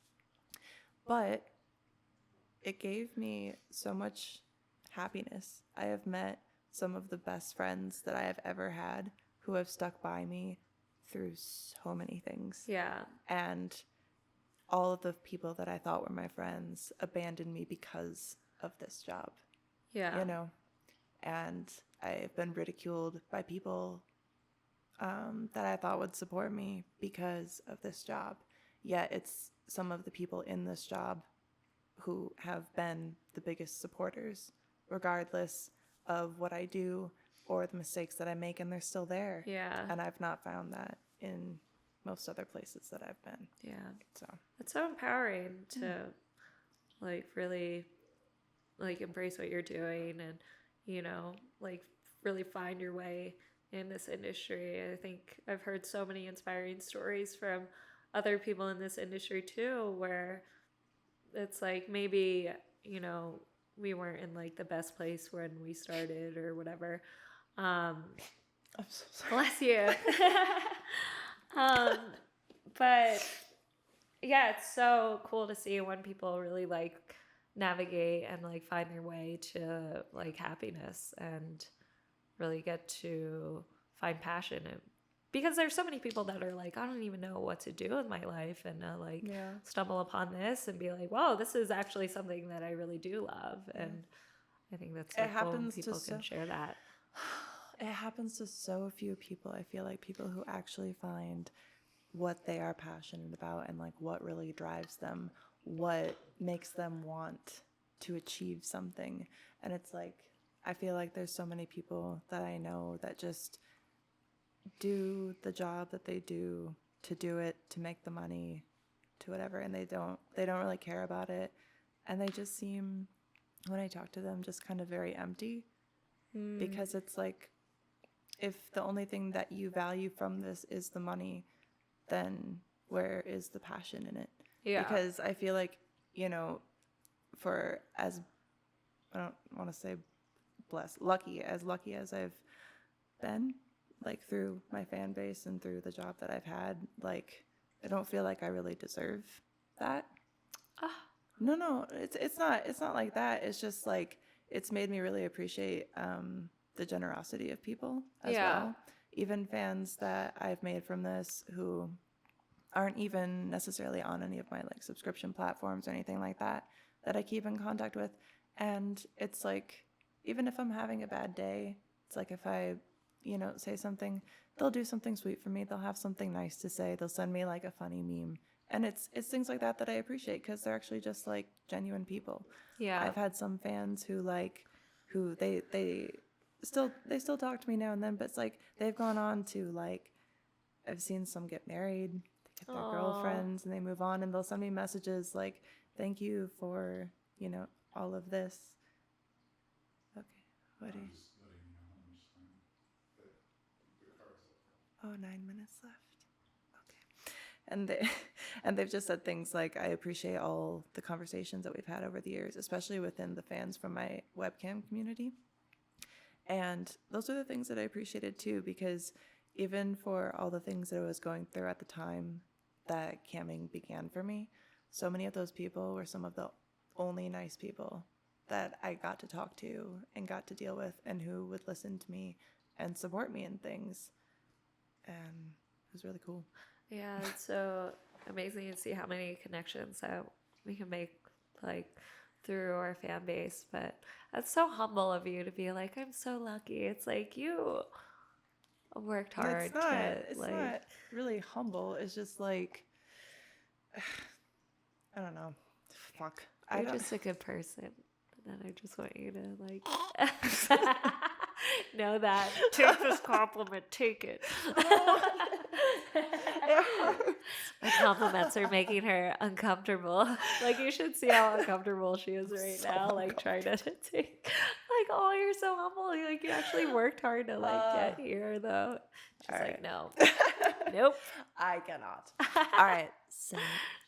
Speaker 1: But it gave me so much happiness. I have met some of the best friends that I have ever had who have stuck by me through so many things.
Speaker 2: Yeah.
Speaker 1: And all of the people that I thought were my friends abandoned me because of this job.
Speaker 2: Yeah.
Speaker 1: You know? And I've been ridiculed by people that I thought would support me because of this job. Yet it's some of the people in this job who have been the biggest supporters, regardless of what I do or the mistakes that I make, and they're still there.
Speaker 2: Yeah.
Speaker 1: And I've not found that in most other places that I've been.
Speaker 2: Yeah.
Speaker 1: So
Speaker 2: It's so empowering to
Speaker 4: like really like embrace what you're doing and, you know, like really find your way in this industry. I think I've heard so many inspiring stories from other people in this industry too, where it's like maybe, you know, we weren't in like the best place when we started or whatever.
Speaker 1: I'm so sorry.
Speaker 4: Bless you. But yeah, it's so cool to see when people really like navigate and like find their way to like happiness and really get to find passion in, because there's so many people that are like, I don't even know what to do with my life, and like stumble upon this and be like, whoa, this is actually something that I really do love. And I think that's so cool when people can share that.
Speaker 1: It happens to so few people. I feel like people who actually find what they are passionate about and like what really drives them, what makes them want to achieve something. And it's like, I feel like there's so many people that I know that just do the job that they do to do it, to make the money, to whatever, and they don't really care about it. And they just seem, when I talk to them, just kind of very empty. Because it's like, if the only thing that you value from this is the money, then where is the passion in it?
Speaker 4: Yeah.
Speaker 1: Because I feel like, you know, for as, I don't want to say lucky as I've been, like through my fan base and through the job that I've had, like I don't feel like I really deserve that. No, it's not like that. It's just like, it's made me really appreciate the generosity of people as well. Even fans that I've made from this who aren't even necessarily on any of my like subscription platforms or anything like that I keep in contact with. And it's like, even if I'm having a bad day, it's like if I, you know, say something, they'll do something sweet for me. They'll have something nice to say. They'll send me like a funny meme. And it's things like that I appreciate, because they're actually just like genuine people.
Speaker 4: Yeah.
Speaker 1: I've had some fans who they still talk to me now and then, but it's like they've gone on to like, I've seen some get married, they get their girlfriends, and they move on, and they'll send me messages like, thank you for, you know, all of this. Okay, what do you?
Speaker 3: I'm just letting you know how much time the car's up.
Speaker 1: Oh, 9 minutes left. Okay. And they've just said things like, I appreciate all the conversations that we've had over the years, especially within the fans from my webcam community. And those are the things that I appreciated too, because even for all the things that I was going through at the time that camming began for me, so many of those people were some of the only nice people that I got to talk to and got to deal with, and who would listen to me and support me in things. And it was really cool.
Speaker 4: Yeah, it's so amazing to see how many connections that we can make like through our fan base. But that's so humble of you to be like, I'm so lucky. It's like, you worked hard.
Speaker 1: It's not really humble. It's just like, I don't know. Fuck.
Speaker 4: You're just a good person. And I just want you to like know that. Take this compliment. Take it. My compliments are making her uncomfortable. Like, you should see how uncomfortable she is right now. Like, trying to take, like, oh, you're so humble. Like, you actually worked hard to like get here, though. She's like, no, nope,
Speaker 1: I cannot. All right. So,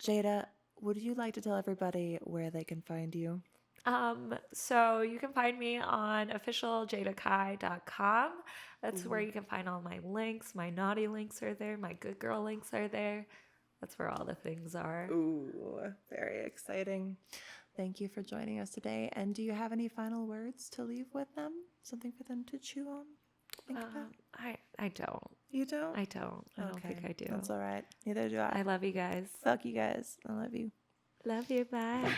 Speaker 1: Jada, would you like to tell everybody where they can find you?
Speaker 4: So you can find me on officialjadakai.com. That's where you can find all my links. My naughty links are there. My good girl links are there. That's where all the things are.
Speaker 1: Ooh, very exciting. Thank you for joining us today. And do you have any final words to leave with them? Something for them to chew on? Think about?
Speaker 4: I don't.
Speaker 1: You don't?
Speaker 4: I don't. I don't think I do.
Speaker 1: That's all right. Neither do I.
Speaker 4: I love you guys.
Speaker 1: Fuck you guys. I love you.
Speaker 4: Love you. Bye.